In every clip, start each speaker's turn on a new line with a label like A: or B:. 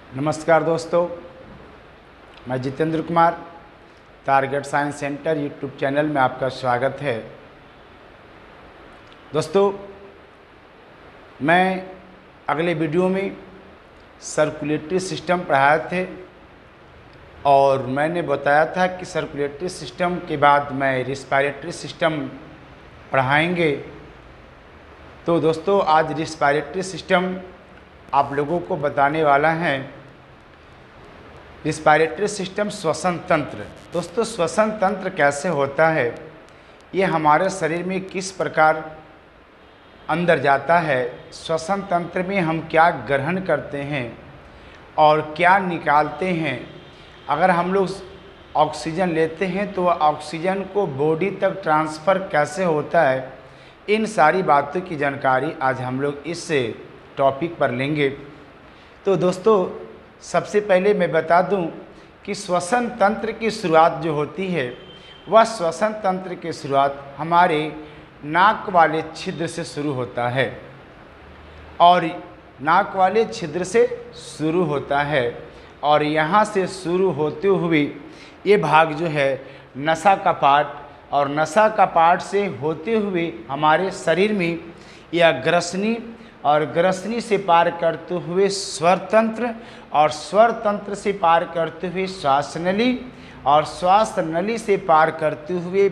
A: नमस्कार दोस्तों, मैं Jitendra Kumar, target science centre YouTube channel में आपका स्वागत है। दोस्तों, मैं अगले वीडियो में सर्कुलेटरी सिस्टम पढ़ाए थे और मैंने बताया था कि सर्कुलेटरी सिस्टम के बाद मैं रिस्पायरेटरी सिस्टम पढ़ाएंगे। तो दोस्तों, आज रिस्पायरेटरी सिस्टम आप लोगों को बताने वाला है। रिस्पायरेटरी सिस्टम श्वसन तंत्र। दोस्तों, श्वसन तंत्र कैसे होता है, ये हमारे शरीर में किस प्रकार अंदर जाता है, श्वसन तंत्र में हम क्या ग्रहण करते हैं और क्या निकालते हैं। अगर हम लोग ऑक्सीजन लेते हैं तो वह ऑक्सीजन को बॉडी तक ट्रांसफ़र कैसे होता है, इन सारी बातों की जानकारी आज हम लोग इस टॉपिक पर लेंगे। तो दोस्तों, सबसे पहले मैं बता दूं कि श्वसन तंत्र की शुरुआत जो होती है, वह श्वसन तंत्र की शुरुआत हमारे नाक वाले छिद्र से शुरू होता है और नाक वाले छिद्र से शुरू होता है और यहाँ से शुरू होते हुए ये भाग जो है नसा का पार्ट और नसा का पार्ट से होते हुए हमारे शरीर में यह ग्रसनी और ग्रसनी से पार करते हुए स्वर तंत्र और स्वर तंत्र से पार करते हुए श्वास नली और श्वास नली से पार करते हुए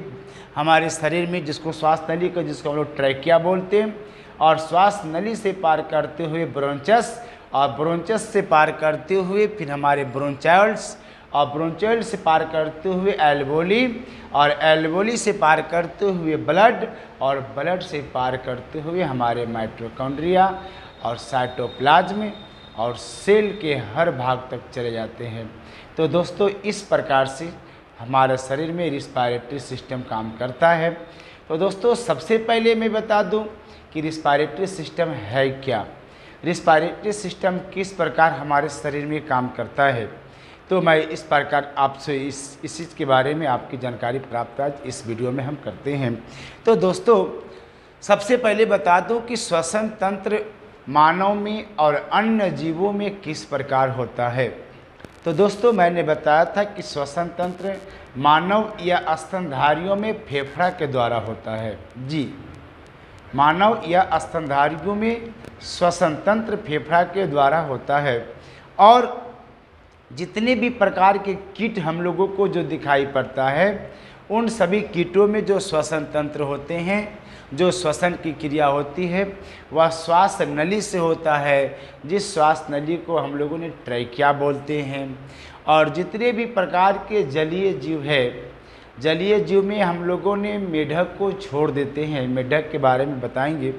A: हमारे शरीर में, जिसको श्वास नली को जिसको हम लोग ट्रैकिया बोलते हैं, और श्वास नली से पार करते हुए ब्रोंचस और ब्रोंचस से पार करते हुए फिर हमारे ब्रोंचाइल्स और ब्रोंचाइल से पार करते हुए एल्वोली और एल्वोली से पार करते हुए ब्लड और ब्लड से पार करते हुए हमारे माइटोकॉन्ड्रिया और साइटोप्लाज्म और सेल के हर भाग तक चले जाते हैं। तो दोस्तों, इस प्रकार से हमारे शरीर में रिस्पायरेटरी सिस्टम काम करता है। तो दोस्तों, सबसे पहले मैं बता दूं कि रिस्पायरेटरी सिस्टम है क्या, रिस्पायरेटरी सिस्टम किस प्रकार हमारे शरीर में काम करता है। तो मैं इस प्रकार आपसे इस चीज़ के बारे में आपकी जानकारी प्राप्त आज इस वीडियो में हम करते हैं। तो दोस्तों, सबसे पहले बता दूं कि श्वसन तंत्र मानव में और अन्य जीवों में किस प्रकार होता है। तो दोस्तों, मैंने बताया था कि श्वसन तंत्र मानव या स्तनधारियों में फेफड़ा के द्वारा होता है। जी, मानव या स्तनधारियों में श्वसन तंत्र फेफड़ा के द्वारा होता है और जितने भी प्रकार के कीट हम लोगों को जो दिखाई पड़ता है, उन सभी कीटों में जो श्वसन तंत्र होते हैं, जो श्वसन की क्रिया होती है, वह श्वास नली से होता है, जिस श्वास नली को हम लोगों ने ट्रैकिया बोलते हैं। और जितने भी प्रकार के जलीय जीव है, जलीय जीव में हम लोगों ने मेढक को छोड़ देते हैं, मेढक के बारे में बताएंगे।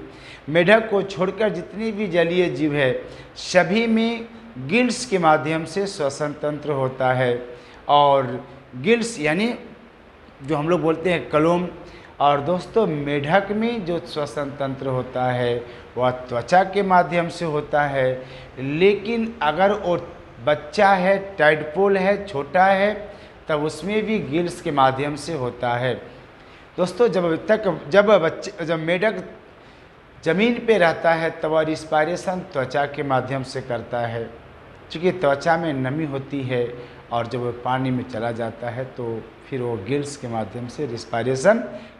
A: मेढक को छोड़कर जितने भी जलीय जीव है, सभी में गिल्स के माध्यम से श्वसन तंत्र होता है। और गिल्स यानी जो हम लोग बोलते हैं कलोम। और दोस्तों, मेढक में जो श्वसन तंत्र होता है वह त्वचा के माध्यम से होता है, लेकिन अगर वो बच्चा है, टाइडपोल है, छोटा है, तब उसमें भी गिल्स के माध्यम से होता है। दोस्तों, जब मेढक ज़मीन पे रहता है तब वह रिस्पायरेशन त्वचा के माध्यम से करता है, क्योंकि त्वचा में नमी होती है और जब वो पानी में चला जाता है तो फिर वो गिल्स के माध्यम से रिस्पायरेशन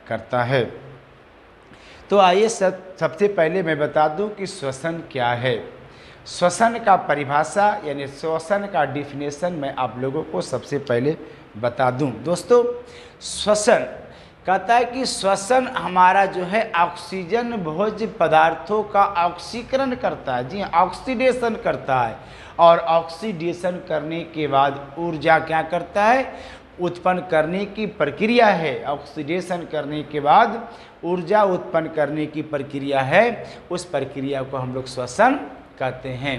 A: करता है। तो आइए सबसे पहले मैं बता दूं कि श्वसन क्या है। श्वसन का परिभाषा यानी श्वसन का डिफिनेशन मैं आप लोगों को सबसे पहले बता दूं। दोस्तों, श्वसन कहता है कि श्वसन हमारा जो है ऑक्सीजन भोज्य पदार्थों का ऑक्सीकरण करता है। जी, ऑक्सीडेशन करता है और ऑक्सीडेशन करने के बाद ऊर्जा क्या करता है, उत्पन्न करने की प्रक्रिया है। ऑक्सीडेशन करने के बाद ऊर्जा उत्पन्न करने की प्रक्रिया है, उस प्रक्रिया को हम लोग श्वसन कहते हैं।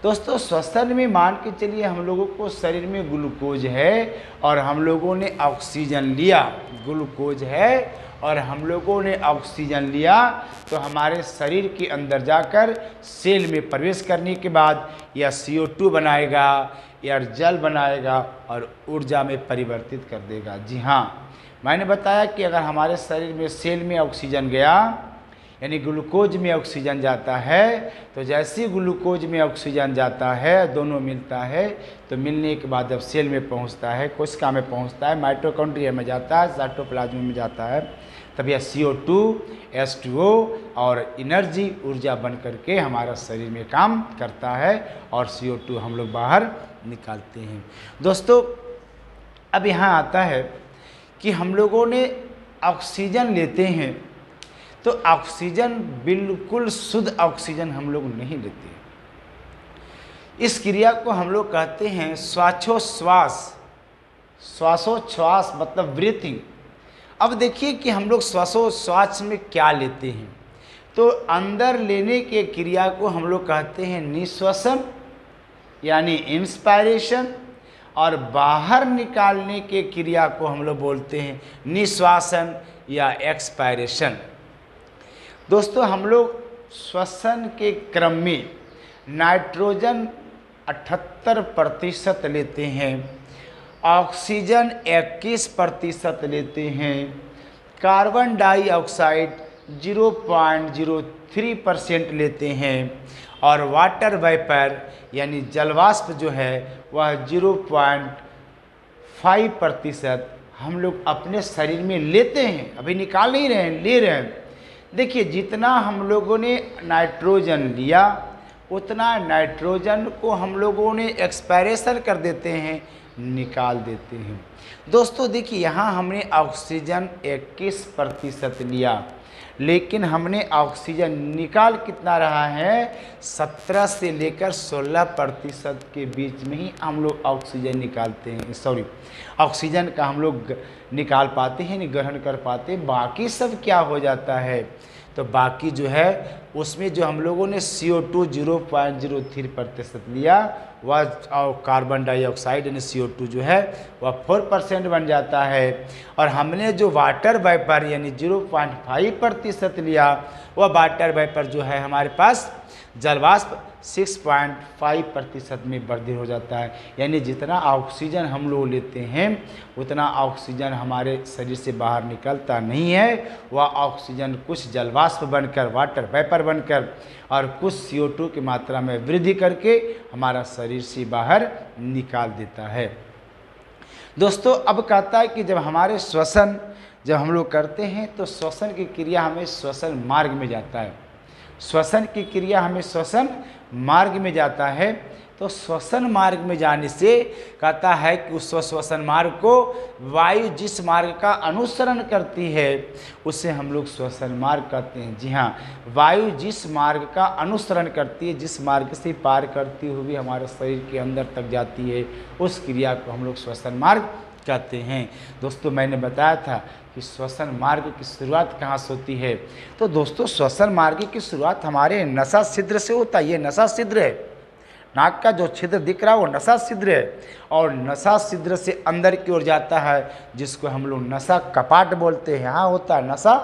A: दोस्तों, श्वसन में मान के चलिए हम लोगों को शरीर में ग्लूकोज है और हम लोगों ने ऑक्सीजन लिया, ग्लूकोज है और हम लोगों ने ऑक्सीजन लिया, तो हमारे शरीर के अंदर जाकर सेल में प्रवेश करने के बाद यह CO2 बनाएगा या जल बनाएगा और ऊर्जा में परिवर्तित कर देगा। जी हाँ, मैंने बताया कि अगर हमारे शरीर में सेल में ऑक्सीजन गया यानी ग्लूकोज में ऑक्सीजन जाता है, तो जैसे ही ग्लूकोज में ऑक्सीजन जाता है, दोनों मिलता है, तो मिलने के बाद जब सेल में पहुंचता है, कोशिका में पहुंचता है, माइटोकॉन्ड्रिया में जाता है, साइटोप्लाज्म में जाता है, तब यह CO2 H2O और एनर्जी ऊर्जा बन करके हमारा शरीर में काम करता है और CO2 हम लोग बाहर निकालते हैं। दोस्तों अब यहाँ आता है कि हम लोगों ने ऑक्सीजन लेते हैं, तो ऑक्सीजन बिल्कुल शुद्ध ऑक्सीजन हम लोग नहीं लेते। इस क्रिया को हम लोग कहते हैं श्वासोच्छ्वास। श्वासोच्छ्वास मतलब ब्रीथिंग। अब देखिए कि हम लोग श्वासोच्छ्वास में क्या लेते हैं, तो अंदर लेने के क्रिया को हम लोग कहते हैं निश्वसन यानी इंस्पायरेशन, और बाहर निकालने के क्रिया को हम लोग बोलते हैं निश्वासन या एक्सपायरेशन। दोस्तों हम लोग श्वसन के क्रम में नाइट्रोजन 78% लेते हैं, ऑक्सीजन 21% लेते हैं, कार्बन डाइऑक्साइड 0.03% लेते हैं, और वाटर वेपर यानी जलवाष्प जो है वह 0.5% हम लोग अपने शरीर में लेते हैं। अभी निकाल नहीं रहे हैं, ले रहे हैं। देखिए जितना हम लोगों ने नाइट्रोजन लिया उतना नाइट्रोजन को हम लोगों ने एक्सपायरेशन कर देते हैं, निकाल देते हैं। दोस्तों देखिए यहाँ हमने ऑक्सीजन 21% लिया, लेकिन हमने ऑक्सीजन निकाल कितना रहा है, 17 से लेकर 16% के बीच में ही हम लोग ऑक्सीजन निकालते हैं। ऑक्सीजन का हम लोग निकाल पाते हैं, नहीं ग्रहण कर पाते। बाकी सब क्या हो जाता है, तो बाकी जो है उसमें जो हम लोगों ने CO2 0.03% लिया, वह कार्बन डाइऑक्साइड यानी CO2 जो है वह 4% बन जाता है, और हमने जो वाटर वेपर यानी 0.5% लिया, वह वाटर वेपर जो है हमारे पास जलवाष्प 6.5% में वृद्धि हो जाता है। यानी जितना ऑक्सीजन हम लोग लेते हैं उतना ऑक्सीजन हमारे शरीर से बाहर निकलता नहीं है, वह ऑक्सीजन कुछ जलवाष्प बनकर, वाटर वेपर बनकर, और कुछ CO2 की मात्रा में वृद्धि करके हमारा शरीर से बाहर निकाल देता है। दोस्तों अब कहता है कि जब हमारे श्वसन जब हम लोग करते हैं तो श्वसन की क्रिया हमें श्वसन मार्ग में जाता है। श्वसन की क्रिया हमें श्वसन मार्ग में जाता है, तो श्वसन मार्ग में जाने से कहता है कि उस श्वसन मार्ग को वायु जिस मार्ग का अनुसरण करती है उसे हम लोग श्वसन मार्ग कहते हैं। जी हाँ, वायु जिस मार्ग का अनुसरण करती है, जिस मार्ग से पार करती हुई हमारे शरीर के अंदर तक जाती है, उस क्रिया को हम लोग श्वसन मार्ग कहते हैं। दोस्तों मैंने बताया था कि श्वसन मार्ग की शुरुआत कहाँ से होती है, तो दोस्तों श्वसन मार्ग की शुरुआत हमारे नसा छिद्र से होता है। ये नसा छिद्र है, नाक का जो छिद्र दिख रहा है वो नसा छिद्र है, और नसा छिद्र से अंदर की ओर जाता है, जिसको हम लोग नसा कपाट बोलते हैं। यहाँ होता है नसा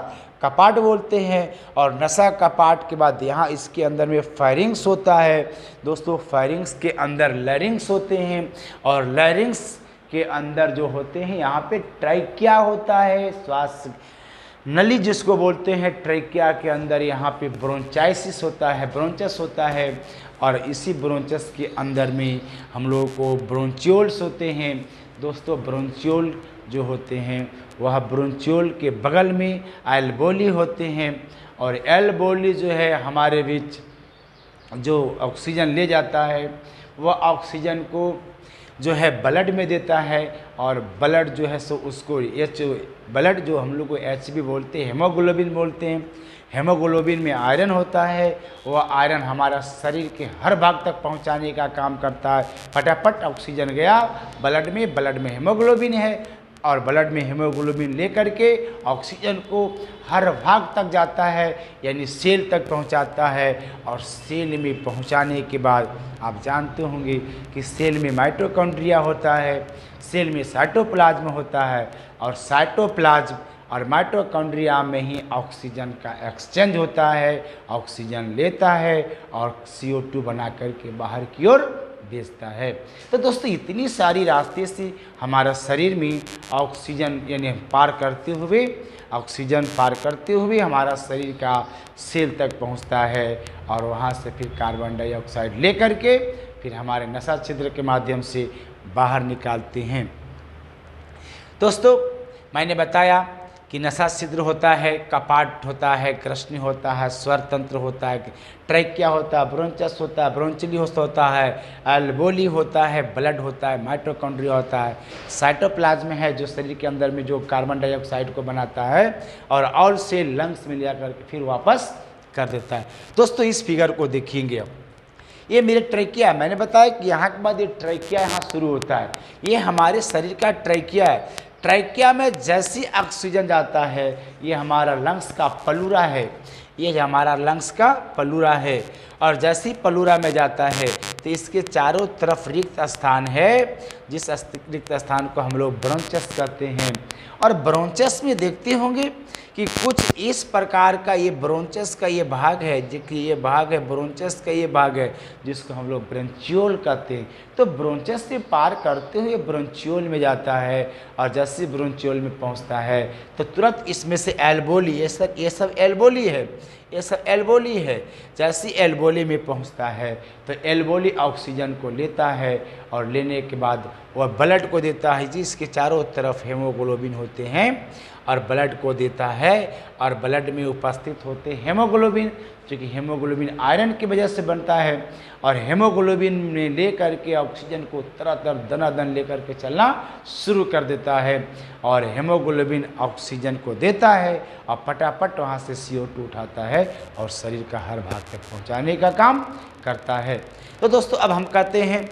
A: कपाट बोलते हैं, और नसा कपाट के बाद यहाँ इसके अंदर में फेरिंग्स होता है। दोस्तों फेरिंग्स के अंदर लैरिंग्स होते हैं, और लैरिंग्स के अंदर जो होते हैं यहाँ पे ट्रैकिया होता है, श्वास नली जिसको बोलते हैं। ट्रैकिया के अंदर यहाँ पे ब्रोंचाइसिस होता है, ब्रोंचस होता है, और इसी ब्रोंचस के अंदर में हम लोगों को ब्रोंचियोल्स होते हैं। दोस्तों ब्रोंचियोल जो होते हैं वह ब्रोंचियोल के बगल में एल्बोली होते हैं, और एल्बोली जो है हमारे बीच जो ऑक्सीजन ले जाता है वह ऑक्सीजन को जो है ब्लड में देता है, और ब्लड जो है सो उसको ब्लड जो हम लोग को HB बोलते हैं, हेमोग्लोबिन बोलते हैं। हेमोग्लोबिन में आयरन होता है, वह आयरन हमारा शरीर के हर भाग तक पहुंचाने का काम करता है। फटाफट ऑक्सीजन गया ब्लड में हेमोग्लोबिन है, और ब्लड में हेमोग्लोबिन लेकर के ऑक्सीजन को हर भाग तक जाता है, यानी सेल तक पहुंचाता है। और सेल में पहुंचाने के बाद आप जानते होंगे कि सेल में माइटोकॉन्ड्रिया होता है, सेल में साइटोप्लाज्म होता है, और साइटोप्लाज्म और माइटोकॉन्ड्रिया में ही ऑक्सीजन का एक्सचेंज होता है। ऑक्सीजन लेता है और CO2 बना करके बाहर की ओर भेजता है। तो दोस्तों इतनी सारी रास्ते से हमारा शरीर में ऑक्सीजन यानी ऑक्सीजन पार करते हुए हमारा शरीर का सेल तक पहुंचता है और वहां से फिर कार्बन डाइऑक्साइड लेकर के फिर हमारे नसा छिद्र के माध्यम से बाहर निकालते हैं। दोस्तों मैंने बताया कि नसा छिद्र होता है, कपाट होता है, कृष्णि होता है, स्वर तंत्र होता है, ट्रैकिया होता है, ब्रोंचस होता है, ब्रोंचिली होता है, अल्वोली होता है, ब्लड होता है, माइटोकॉन्ड्रिया होता है, साइटोप्लाज्म है जो शरीर के अंदर में जो कार्बन डाइऑक्साइड को बनाता है और ऑल से लंग्स में लिया करके फिर वापस कर देता है। दोस्तों इस फिगर को देखेंगे अब, ये मेरे ट्रैकिया है। मैंने बताया कि यहाँ के बाद ये ट्रैकिया यहाँ शुरू होता है, ये हमारे शरीर का ट्रैकिया है। ट्रैकिया में जैसी ऑक्सीजन जाता है ये हमारा लंग्स का पलूरा है, ये हमारा लंग्स का पलूरा है और जैसी पलूरा में जाता है तो इसके चारों तरफ रिक्त स्थान है, जिस रिक्त स्थान को हम लोग ब्रोंचस कहते हैं। और ब्रोंचस में देखते होंगे कि कुछ इस प्रकार का ये ब्रोंचस का ये भाग है, जो ये भाग है ब्रोंचस का ये भाग है जिसको हम लोग ब्रोंचियोल कहते हैं। तो ब्रोंचस से पार करते हुए ब्रोंचियोल में जाता है और जैसे ब्रोंचियोल में पहुंचता है तो तुरंत इसमें से एल्वोली, ये सब एल्वोली है, ये सब एल्वोली है। जैसे एल्वोली में पहुंचता है तो एल्वोली ऑक्सीजन को लेता है और लेने के बाद वह ब्लड को देता है, जिसके चारों तरफ हेमोग्लोबिन होते हैं और ब्लड को देता है और ब्लड में उपस्थित होते हेमोग्लोबिन, क्योंकि हेमोग्लोबिन आयरन की वजह से बनता है और हेमोग्लोबिन में ले करके ऑक्सीजन को तरह दनादन लेकर के चलना शुरू कर देता है और हेमोग्लोबिन ऑक्सीजन को देता है और फटाफट वहाँ से CO2 उठाता है और शरीर का हर भाग तक पहुँचाने का काम करता है। तो दोस्तों अब हम कहते हैं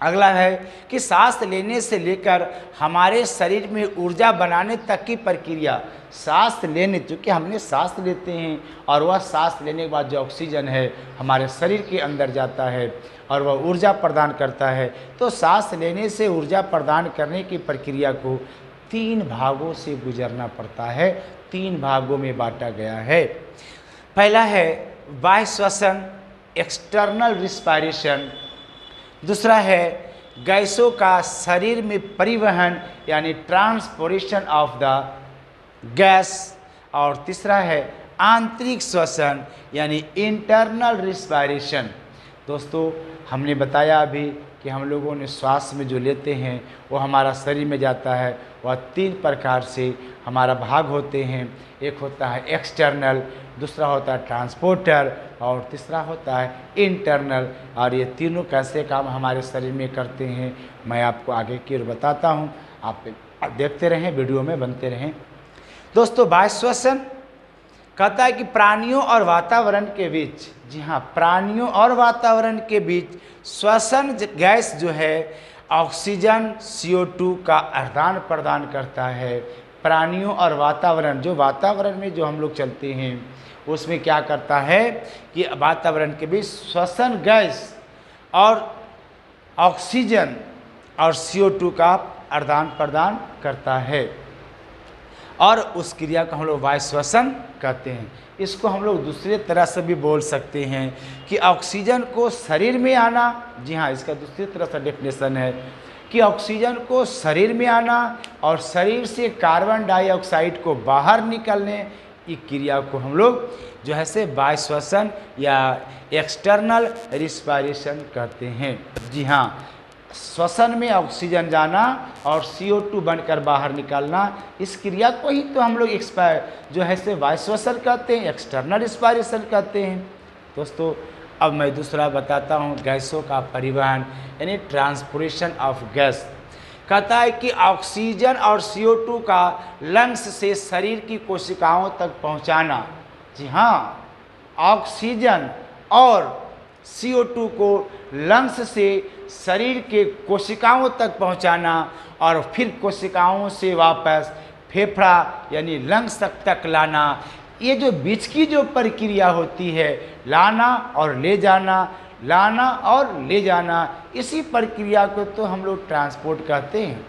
A: अगला है कि सांस लेने से लेकर हमारे शरीर में ऊर्जा बनाने तक की प्रक्रिया। सांस लेने, चूँकि हमने सांस लेते हैं और वह सांस लेने के बाद जो ऑक्सीजन है हमारे शरीर के अंदर जाता है और वह ऊर्जा प्रदान करता है। तो सांस लेने से ऊर्जा प्रदान करने की प्रक्रिया को 3 भागों से गुजरना पड़ता है, 3 भागों में बांटा गया है। पहला है बाह्य श्वसन, एक्सटर्नल रिस्पायरेशन। दूसरा है गैसों का शरीर में परिवहन यानी ट्रांसपोर्टेशन ऑफ द गैस। और तीसरा है आंतरिक श्वसन यानी इंटरनल रिस्पायरेशन। दोस्तों हमने बताया अभी कि हम लोगों ने श्वास में जो लेते हैं वो हमारा शरीर में जाता है, वह 3 प्रकार से हमारा भाग होते हैं। एक होता है एक्सटर्नल, दूसरा होता है ट्रांसपोर्टर और तीसरा होता है इंटरनल। और ये तीनों कैसे काम हमारे शरीर में करते हैं मैं आपको आगे की ओर बताता हूँ, आप देखते रहें, वीडियो में बनते रहें। दोस्तों बाह्य श्वसन कहता है कि प्राणियों और वातावरण के बीच, जी हाँ, प्राणियों और वातावरण के बीच श्वसन गैस जो है ऑक्सीजन CO2 का आदान प्रदान करता है। प्राणियों और वातावरण, जो वातावरण में जो हम लोग चलते हैं उसमें क्या करता है कि वातावरण के बीच श्वसन गैस और ऑक्सीजन और CO2 का आदान प्रदान करता है और उस क्रिया को हम लोग वायु श्वसन कहते हैं। इसको हम लोग दूसरे तरह से भी बोल सकते हैं कि ऑक्सीजन को शरीर में आना, जी हाँ, इसका दूसरी तरह से डेफिनेशन है कि ऑक्सीजन को शरीर में आना और शरीर से कार्बन डाइऑक्साइड को बाहर निकलने, इस क्रिया को हम लोग जो है से वायु श्वसन या एक्सटर्नल रिस्पायरेशन कहते हैं। जी हाँ, श्वसन में ऑक्सीजन जाना और CO2 बनकर बाहर निकालना, इस क्रिया को ही तो हम लोग जो है से वायु श्वसन कहते हैं, एक्सटर्नल रिस्पायरेशन कहते हैं। दोस्तों अब मैं दूसरा बताता हूँ, गैसों का परिवहन यानी ट्रांसपोर्टेशन ऑफ गैस। कहता है कि ऑक्सीजन और CO2 का लंग्स से शरीर की कोशिकाओं तक पहुँचाना। जी हाँ, ऑक्सीजन और CO2 को लंग्स से शरीर के कोशिकाओं तक पहुंचाना और फिर कोशिकाओं से वापस फेफड़ा यानी लंग्स तक लाना। ये जो बीच की जो प्रक्रिया होती है, लाना और ले जाना, लाना और ले जाना, इसी प्रक्रिया को तो हम लोग ट्रांसपोर्ट कहते हैं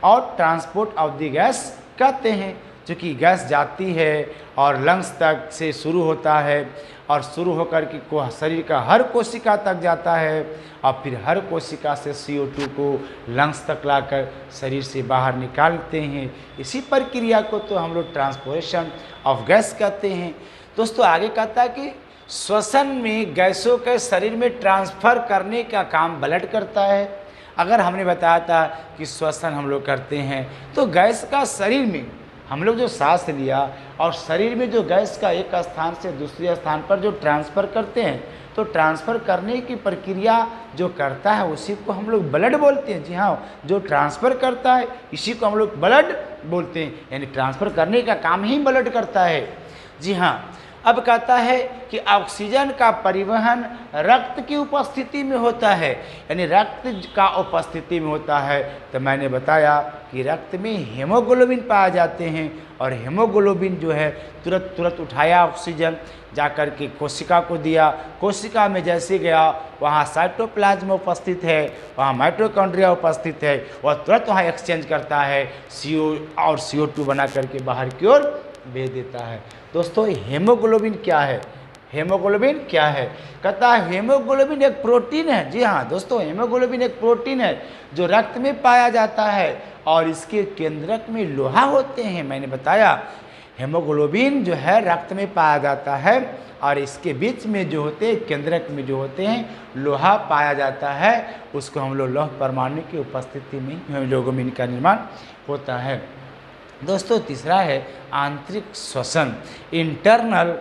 A: और ट्रांसपोर्ट ऑफ द गैस कहते हैं। चूँकि गैस जाती है और लंग्स तक से शुरू होता है और शुरू होकर के शरीर का हर कोशिका तक जाता है और फिर हर कोशिका से CO2 को लंग्स तक लाकर शरीर से बाहर निकालते हैं। इसी प्रक्रिया को तो हम लोग ट्रांसपोर्टेशन ऑफ गैस कहते हैं। दोस्तों आगे कहता है कि श्वसन में गैसों के शरीर में ट्रांसफ़र करने का काम ब्लड करता है। अगर हमने बताया था कि श्वसन हम लोग करते हैं तो गैस का शरीर में हम लोग जो सांस लिया और शरीर में जो गैस का एक स्थान से दूसरे स्थान पर जो ट्रांसफ़र करते हैं, तो ट्रांसफ़र करने की प्रक्रिया जो करता है उसी को हम लोग ब्लड बोलते हैं। जी हाँ, जो ट्रांसफ़र करता है इसी को हम लोग ब्लड बोलते हैं, यानी ट्रांसफ़र करने का काम ही ब्लड करता है। जी हाँ, अब कहता है कि ऑक्सीजन का परिवहन रक्त की उपस्थिति में होता है, यानी रक्त का उपस्थिति में होता है। तो मैंने बताया कि रक्त में हेमोग्लोबिन पाए जाते हैं और हेमोग्लोबिन जो है तुरंत उठाया ऑक्सीजन जाकर के कोशिका को दिया। कोशिका में जैसे गया वहाँ साइटोप्लाज्म उपस्थित है, वहाँ माइटोकॉन्ड्रिया उपस्थित है, वह तुरंत वहाँ एक्सचेंज करता है, CO और CO2 बना करके बाहर की ओर भेज देता है। दोस्तों हेमोग्लोबिन क्या है? हेमोग्लोबिन क्या है? कहता है हेमोग्लोबिन एक प्रोटीन है। जी हाँ दोस्तों, हेमोग्लोबिन एक प्रोटीन है जो रक्त में पाया जाता है और इसके केंद्रक में लोहा होते हैं। मैंने बताया हेमोग्लोबिन जो है रक्त में पाया जाता है और इसके बीच में जो होते हैं केंद्रक में जो होते हैं लोहा पाया जाता है, उसको हम लोग लौह परमाणु की उपस्थिति में हेमोग्लोबिन का निर्माण होता है। दोस्तों तीसरा है आंतरिक श्वसन, इंटरनल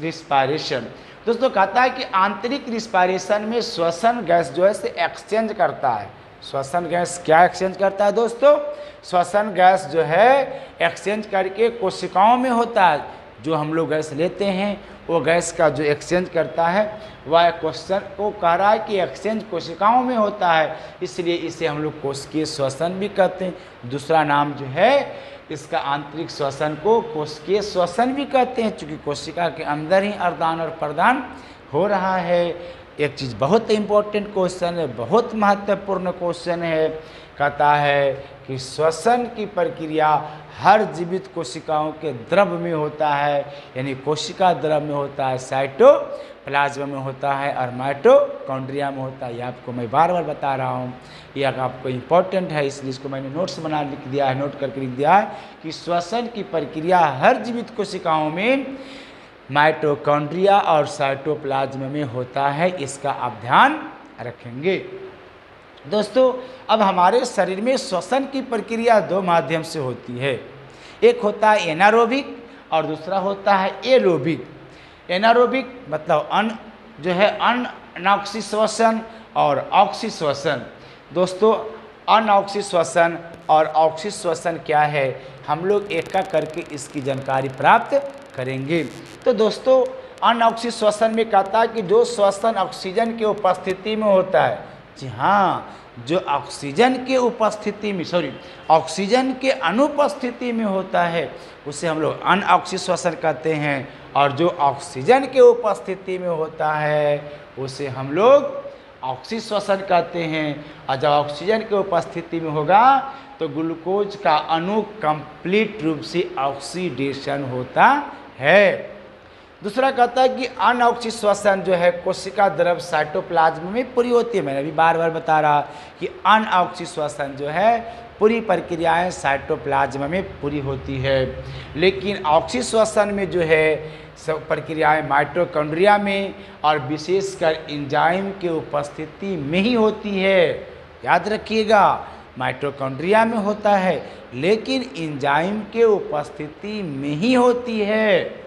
A: रिस्पायरेशन। दोस्तों कहता है कि आंतरिक रिस्पायरेशन में श्वसन गैस जो है से एक्सचेंज करता है। श्वसन गैस क्या एक्सचेंज करता है दोस्तों? श्वसन गैस जो है एक्सचेंज करके कोशिकाओं में होता है। जो हम लोग गैस लेते हैं वो गैस का जो एक्सचेंज करता है वह क्वेश्चन को कह रहा है कि एक्सचेंज कोशिकाओं में होता है, इसलिए इसे हम लोग कोशिकीय श्वसन भी कहते हैं। दूसरा नाम जो है इसका आंतरिक श्वसन को कोशिकीय श्वसन भी कहते हैं, चूँकि कोशिका के अंदर ही आदान और प्रदान हो रहा है। एक चीज़ बहुत इम्पोर्टेंट क्वेश्चन है, बहुत महत्वपूर्ण क्वेश्चन है। कहता है कि श्वसन की प्रक्रिया हर जीवित कोशिकाओं के द्रव में होता है, यानी कोशिका द्रव में होता है, साइटोप्लाज्म में होता है और माइटोकॉन्ड्रिया में होता है। ये आपको मैं बार बार बता रहा हूँ, ये आपको इम्पोर्टेंट है, इसलिए इसको मैंने नोट्स बना लिख दिया है, नोट करके लिख दिया है कि श्वसन की प्रक्रिया हर जीवित कोशिकाओं में माइटोकॉन्ड्रिया और साइटोप्लाज्म में होता है। इसका आप ध्यान रखेंगे। दोस्तों अब हमारे शरीर में श्वसन की प्रक्रिया दो माध्यम से होती है, एक होता है एनारोबिक और दूसरा होता है एरोबिक। एनारोबिक मतलब जो है अनऑक्सी श्वसन और ऑक्सी श्वसन। दोस्तों अनऑक्सी श्वसन और ऑक्सी श्वसन क्या है, हम लोग एक एक करके इसकी जानकारी प्राप्त करेंगे। तो दोस्तों अनऑक्सी श्वसन में कहता है कि जो श्वसन ऑक्सीजन की उपस्थिति में होता है। जी हाँ, जो ऑक्सीजन के उपस्थिति में ऑक्सीजन के अनुपस्थिति में होता है उसे हम लोग अनऑक्सी श्वसन कहते हैं, और जो ऑक्सीजन के उपस्थिति में होता है उसे हम लोग ऑक्सी श्वसन कहते हैं। और जब ऑक्सीजन के उपस्थिति में होगा तो ग्लूकोज का अणु कंप्लीट रूप से ऑक्सीडेशन होता है। दूसरा कहता है कि अनऑक्सी श्वसन जो है कोशिका द्रव साइटोप्लाज्म में पूरी होती है। मैंने अभी बार बार बता रहा कि अनऑक्सी श्वसन जो है पूरी प्रक्रियाएं साइटोप्लाज्म में पूरी होती है, लेकिन ऑक्सी श्वसन में जो है सब प्रक्रियाएं माइटोकॉन्ड्रिया में और विशेषकर एंजाइम के उपस्थिति में ही होती है। याद रखिएगा, माइटोकॉन्ड्रिया में होता है लेकिन एंजाइम के उपस्थिति में ही होती है।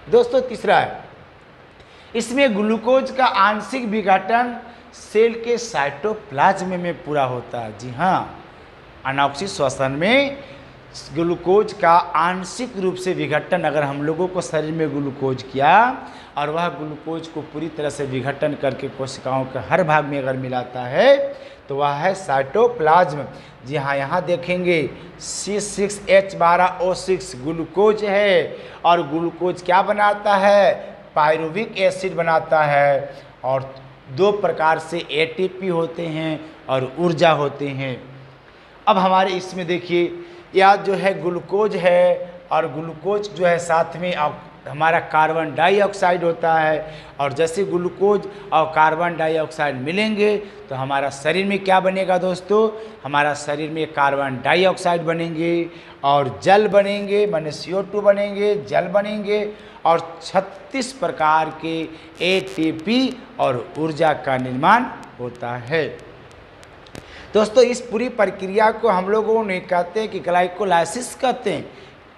A: दोस्तों तीसरा है, इसमें ग्लूकोज का आंशिक विघटन सेल के साइटोप्लाज्म में पूरा होता है। जी हाँ, अनऑक्सी श्वसन में ग्लूकोज का आंशिक रूप से विघटन अगर हम लोगों को शरीर में ग्लूकोज किया और वह ग्लूकोज को पूरी तरह से विघटन करके कोशिकाओं के हर भाग में अगर मिलाता है तो वह है साइटोप्लाज्म। जी हाँ, यहाँ देखेंगे C6H12O6 ग्लूकोज है और ग्लूकोज क्या बनाता है, पायरुविक एसिड बनाता है, और दो प्रकार से ATP होते हैं और ऊर्जा होते हैं। अब हमारे इसमें देखिए या जो है ग्लूकोज है, और ग्लूकोज जो है साथ में हमारा कार्बन डाइऑक्साइड होता है। और जैसे ग्लूकोज और कार्बन डाइऑक्साइड मिलेंगे तो हमारा शरीर में क्या बनेगा दोस्तों, हमारा शरीर में कार्बन डाइऑक्साइड बनेंगे और जल बनेंगे, माने CO2 बनेंगे, जल बनेंगे, और 36 प्रकार के ATP और ऊर्जा का निर्माण होता है। दोस्तों इस पूरी प्रक्रिया को हम लोगों ने कहते हैं कि ग्लाइकोलाइसिस कहते हैं।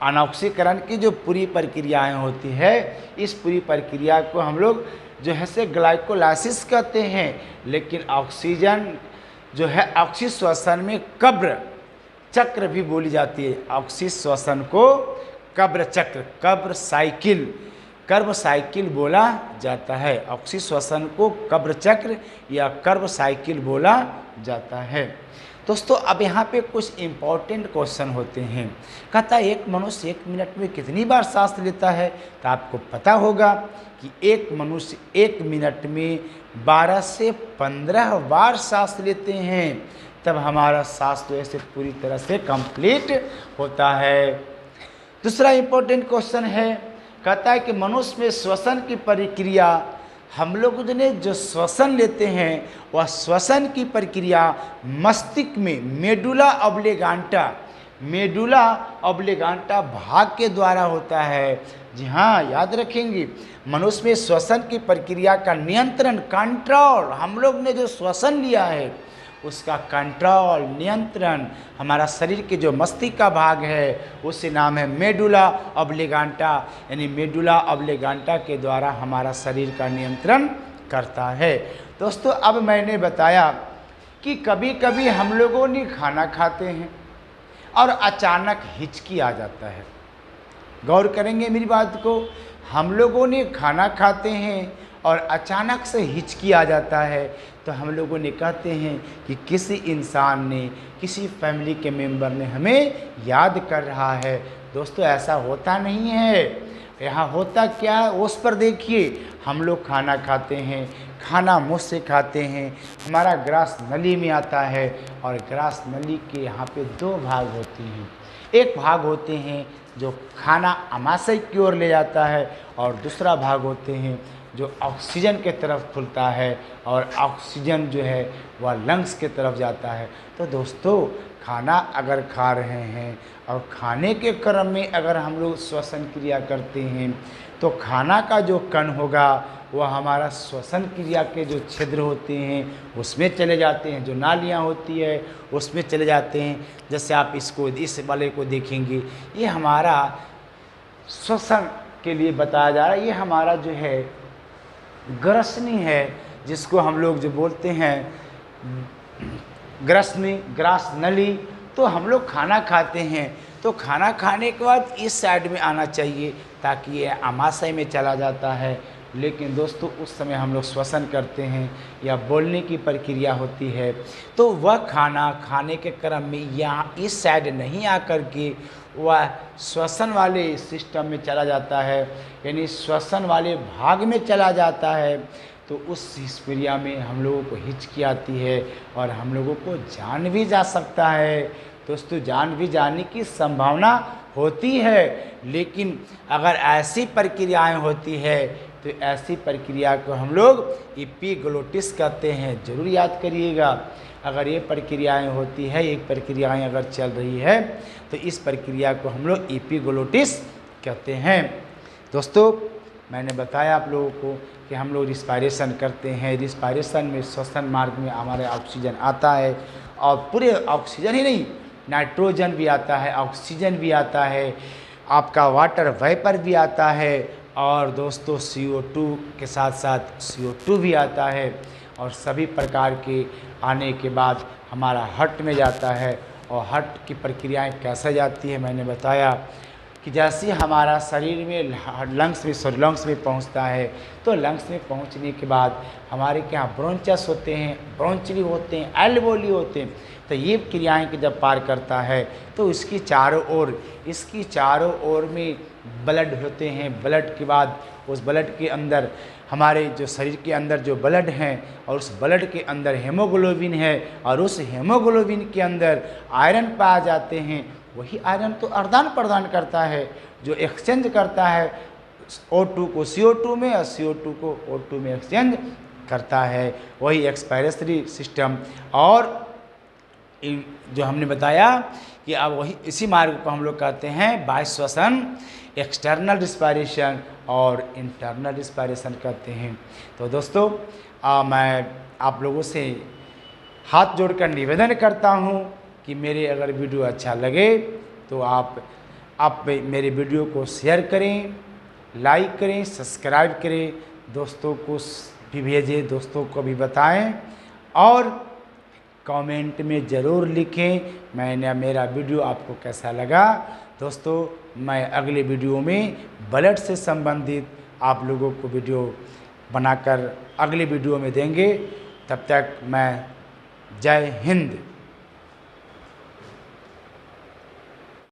A: अनऑक्सीकरण की जो पूरी प्रक्रियाएं होती है, इस पूरी प्रक्रिया को हम लोग जो है से ग्लाइकोलाइसिस कहते हैं। लेकिन ऑक्सीजन जो है ऑक्सीश्वसन में कब्र चक्र भी बोली जाती है। ऑक्सीश्वसन को कब्र चक्र, कर्ब साइकिल बोला जाता है। ऑक्सीश्वसन को कब्र चक्र या कर्ब साइकिल बोला जाता है। दोस्तों अब यहाँ पे कुछ इम्पॉर्टेंट क्वेश्चन होते हैं। कहता है एक मनुष्य 1 मिनट में कितनी बार सांस लेता है। तो आपको पता होगा कि एक मनुष्य 1 मिनट में 12 से 15 बार सांस लेते हैं, तब हमारा सांस तो ऐसे पूरी तरह से कंप्लीट होता है। दूसरा इम्पोर्टेंट क्वेश्चन है, कहता है कि मनुष्य में श्वसन की प्रक्रिया, हम लोग ने जो श्वसन लेते हैं वह श्वसन की प्रक्रिया मस्तिष्क में मेडुला ऑब्लिगांटा भाग के द्वारा होता है। जी हाँ, याद रखेंगे, मनुष्य में श्वसन की प्रक्रिया का नियंत्रण, कंट्रोल, हम लोग ने जो श्वसन लिया है उसका कंट्रोल, नियंत्रण हमारा शरीर के जो मस्तिष्क का भाग है उससे नाम है मेडुला ऑब्लिगांटा, यानी मेडुला ऑब्लिगांटा के द्वारा हमारा शरीर का नियंत्रण करता है। दोस्तों अब मैंने बताया कि कभी कभी हम लोगों ने खाना खाते हैं और अचानक हिचकी आ जाता है। गौर करेंगे मेरी बात को, हम लोगों ने खाना खाते हैं और अचानक से हिचकी आ जाता है तो हम लोगों ने कहते हैं कि किसी इंसान ने, किसी फैमिली के मेंबर ने हमें याद कर रहा है। दोस्तों ऐसा होता नहीं है। यहाँ होता क्या है उस पर देखिए। हम लोग खाना खाते हैं, खाना मुँह से खाते हैं, हमारा ग्रास नली में आता है और ग्रास नली के यहाँ पे 2 भाग होते हैं। एक भाग होते हैं जो खाना आमाशय की ओर ले जाता है और दूसरा भाग होते हैं जो ऑक्सीजन के तरफ खुलता है और ऑक्सीजन जो है वह लंग्स के तरफ जाता है। तो दोस्तों खाना अगर खा रहे हैं और खाने के क्रम में अगर हम लोग श्वसन क्रिया करते हैं तो खाना का जो कण होगा वह हमारा श्वसन क्रिया के जो छिद्र होते हैं उसमें चले जाते हैं, जो नालियाँ होती है उसमें चले जाते हैं। जैसे आप इस वाले को देखेंगे, ये हमारा श्वसन के लिए बताया जा रहा है। ये हमारा जो है ग्रसनी है, जिसको हम लोग जो बोलते हैं ग्रसनी, ग्रास नली। तो हम लोग खाना खाते हैं तो खाना खाने के बाद इस साइड में आना चाहिए ताकि ये आमाशय में चला जाता है। लेकिन दोस्तों उस समय हम लोग श्वसन करते हैं या बोलने की प्रक्रिया होती है तो वह खाना खाने के क्रम में यहाँ इस साइड नहीं आकर के वह श्वसन वाले सिस्टम में चला जाता है, यानी श्वसन वाले भाग में चला जाता है। तो उस क्रिया में हम लोगों को हिचकी आती है और हम लोगों को जान भी जा सकता है। दोस्तों जान भी जाने की संभावना होती है। लेकिन अगर ऐसी प्रक्रियाएं होती है तो ऐसी प्रक्रिया को हम लोग एपिग्लोटिस कहते हैं। जरूर याद करिएगा, अगर ये प्रक्रियाएं होती है, एक प्रक्रियाएं अगर चल रही है तो इस प्रक्रिया को हम लोग एपिग्लोटिस कहते हैं। दोस्तों मैंने बताया आप लोगों को कि हम लोग रिस्पायरेशन करते हैं। रिस्पायरेशन में श्वसन मार्ग में हमारे ऑक्सीजन आता है और पूरे ऑक्सीजन ही नहीं, नाइट्रोजन भी आता है, ऑक्सीजन भी आता है, आपका वाटर वेपर भी आता है और दोस्तों CO2 के साथ साथ CO2 भी आता है। और सभी प्रकार के आने के बाद हमारा हार्ट में जाता है। और हार्ट की प्रक्रियाएं कैसे जाती है मैंने बताया कि जैसे हमारा शरीर में लंग्स में पहुंचता है तो लंग्स में पहुंचने के बाद हमारे क्या ब्रोंचस होते हैं, ब्रोंचली होते हैं, एल्वोली होते हैं। तो ये क्रियाएं के जब पार करता है तो इसकी चारों ओर में ब्लड होते हैं। ब्लड के बाद उस ब्लड के अंदर हमारे जो शरीर के अंदर जो ब्लड हैं और उस ब्लड के अंदर हेमोग्लोबिन है और उस हेमोग्लोबिन के अंदर आयरन पाए जाते हैं। वही आयरन तो आदान प्रदान करता है, जो एक्सचेंज करता है O2 को CO2 में और CO2 को O2 में एक्सचेंज करता है, वही एक्सपायरेटरी सिस्टम। और जो हमने बताया कि अब वही इसी मार्ग को हम लोग कहते हैं बाह्य श्वसन, एक्सटर्नल रिस्पायरेशन और इंटरनल रिस्पायरेशन कहते हैं। तो दोस्तों मैं आप लोगों से हाथ जोड़कर निवेदन करता हूं कि मेरे अगर वीडियो अच्छा लगे तो आप मेरे वीडियो को शेयर करें, लाइक करें, सब्सक्राइब करें, दोस्तों को भी भेजें, दोस्तों को भी बताएं और कमेंट में ज़रूर लिखें मेरा वीडियो आपको कैसा लगा। दोस्तों मैं अगले वीडियो में ब्लड से संबंधित आप लोगों को वीडियो बनाकर अगले वीडियो में देंगे। तब तक मैं जय हिंद।